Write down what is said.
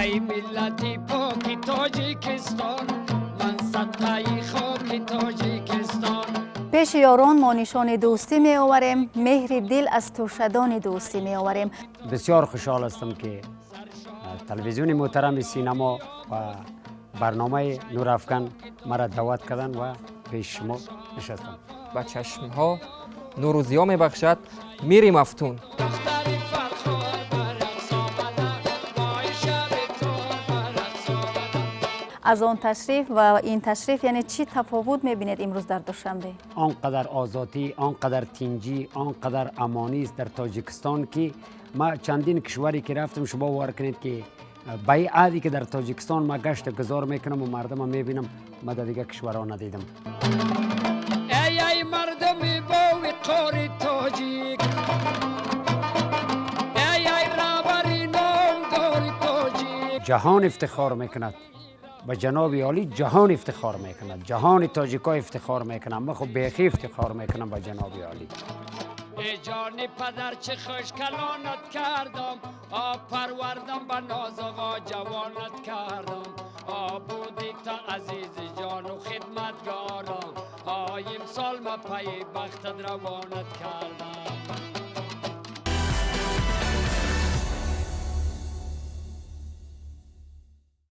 ای ملتی پاک تاجیکستان، من صدقه خاک تاجیکستان. پیش یاران ما نشان دوستی می آوریم، مهر دل از ترشدان دوستی می آوریم. بسیار خوشحال هستم که تلویزیون محترم سینما و برنامه نور افکن مرا دعوت کردن و پیش شما نشستم. و چشمها نور و ضیا می بخشد میر مفتون. از آن تشریف و این تشریف یعنی چی تفاوت می‌بینید امروز در دوشنبه؟ آنقدر آزادی، آنقدر تنجی، آنقدر امانی است در تاجیکستان که ما چندین کشوری که رفتم شما باور کنید که به عادی که در تاجیکستان ما گشت گذار میکنم و مردم میبینم ما در دیگه کشورها ندیدم. ای مردم باوی قاری تاجیک، ای رابری نامدار تاجیک. جهان افتخار میکند و جناب عالی جهان افتخار میکند، جهان تاجیکا افتخار میکنم. من خب بیخی افتخار میکنم با جناب عالی. ای جان پدر چه خوش کلانت کردم، پروردم به ناز آقا جوانت کردم. بودی تا عزیز جان و خدمتگارم، امسال ما پی بختت روانت کردم.